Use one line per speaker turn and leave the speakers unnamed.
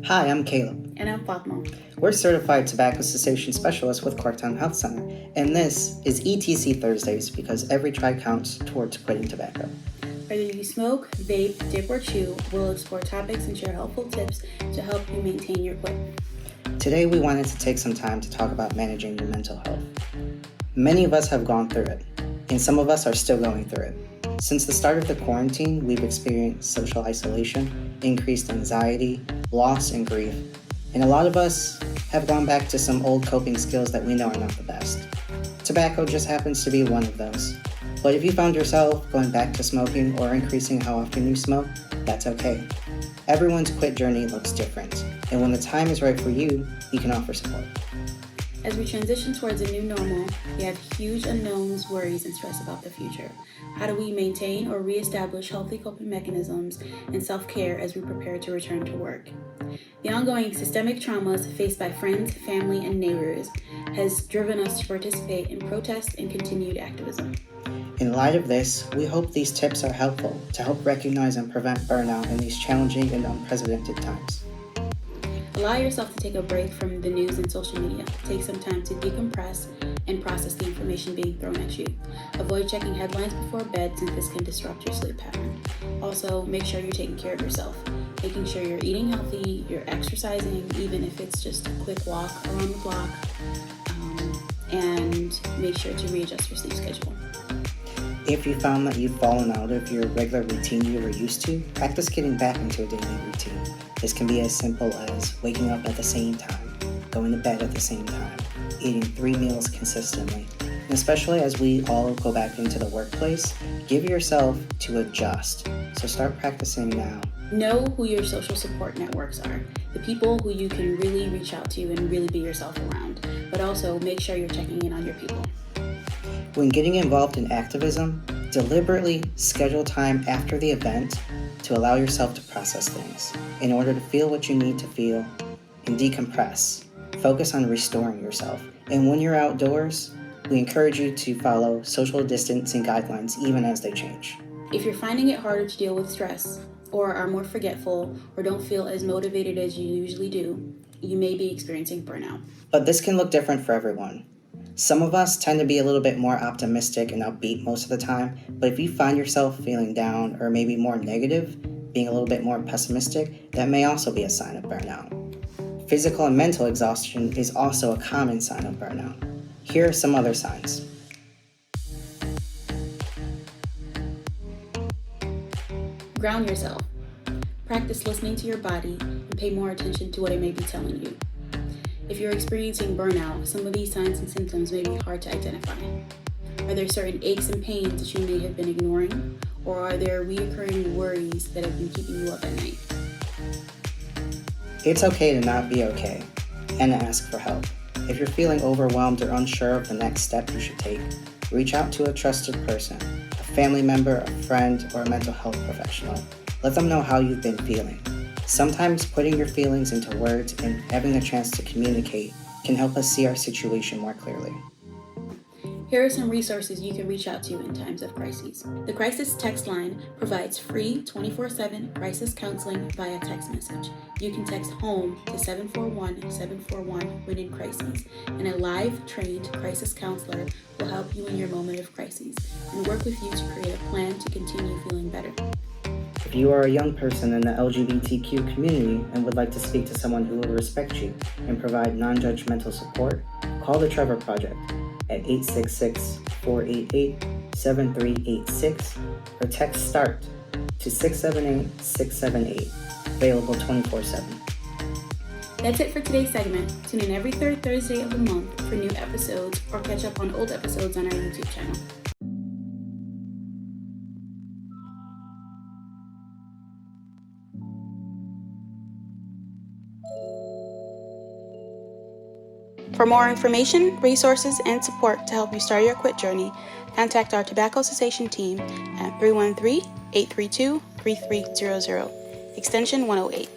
Hi, I'm Caleb.
And I'm Fatma.
We're certified tobacco cessation specialists with Clarktown Health Center, and this is ETC Thursdays because every try counts towards quitting tobacco.
Whether you smoke, vape, dip, or chew, we'll explore topics and share helpful tips to help you maintain your quit.
Today, we wanted to take some time to talk about managing your mental health. Many of us have gone through it, and some of us are still going through it. Since the start of the quarantine, we've experienced social isolation, increased anxiety, loss, and grief. And a lot of us have gone back to some old coping skills that we know are not the best. Tobacco just happens to be one of those. But if you found yourself going back to smoking or increasing how often you smoke, that's okay. Everyone's quit journey looks different, and when the time is right for you, you can offer support.
As we transition towards a new normal, we have huge unknowns, worries, and stress about the future. How do we maintain or reestablish healthy coping mechanisms and self-care as we prepare to return to work? The ongoing systemic traumas faced by friends, family, and neighbors has driven us to participate in protest and continued activism.
In light of this, we hope these tips are helpful to help recognize and prevent burnout in these challenging and unprecedented times.
Allow yourself to take a break from the news and social media. Take some time to decompress and process the information being thrown at you. Avoid checking headlines before bed since this can disrupt your sleep pattern. Also, make sure you're taking care of yourself. Making sure you're eating healthy, you're exercising, even if it's just a quick walk around the block, and make sure to readjust your sleep schedule.
If you found that you've fallen out of your regular routine you were used to, practice getting back into a daily routine. This can be as simple as waking up at the same time, going to bed at the same time, eating 3 meals consistently. And especially as we all go back into the workplace, give yourself to adjust. So start practicing now.
Know who your social support networks are, the people who you can really reach out to and really be yourself around, but also make sure you're checking in on your people.
When getting involved in activism, deliberately schedule time after the event to allow yourself to process things in order to feel what you need to feel and decompress. Focus on restoring yourself. And when you're outdoors, we encourage you to follow social distancing guidelines even as they change.
If you're finding it harder to deal with stress, or are more forgetful, or don't feel as motivated as you usually do, you may be experiencing burnout.
But this can look different for everyone. Some of us tend to be a little bit more optimistic and upbeat most of the time, but if you find yourself feeling down or maybe more negative, being a little bit more pessimistic, that may also be a sign of burnout. Physical and mental exhaustion is also a common sign of burnout. Here are some other signs.
Ground yourself. Practice listening to your body and pay more attention to what it may be telling you. If you're experiencing burnout, some of these signs and symptoms may be hard to identify. Are there certain aches and pains that you may have been ignoring, or are there recurring worries that have been keeping you up at night?
It's okay to not be okay and to ask for help. If you're feeling overwhelmed or unsure of the next step you should take, reach out to a trusted person, a family member, a friend, or a mental health professional. Let them know how you've been feeling. Sometimes putting your feelings into words and having a chance to communicate can help us see our situation more clearly.
Here are some resources you can reach out to in times of crises. The Crisis Text Line provides free 24/7 crisis counseling via text message. You can text HOME to 741-741 when in crises, and a live trained crisis counselor will help you in your moment of crisis and work with you to create a plan to continue feeling better.
If you are a young person in the LGBTQ community and would like to speak to someone who will respect you and provide non-judgmental support, call the Trevor Project at 866-488-7386 or text START to 678-678, available 24/7.
That's it for today's segment. Tune in every third Thursday of the month for new episodes or catch up on old episodes on our YouTube channel. For more information, resources, and support to help you start your quit journey, contact our Tobacco Cessation team at 313-832-3300, extension 108.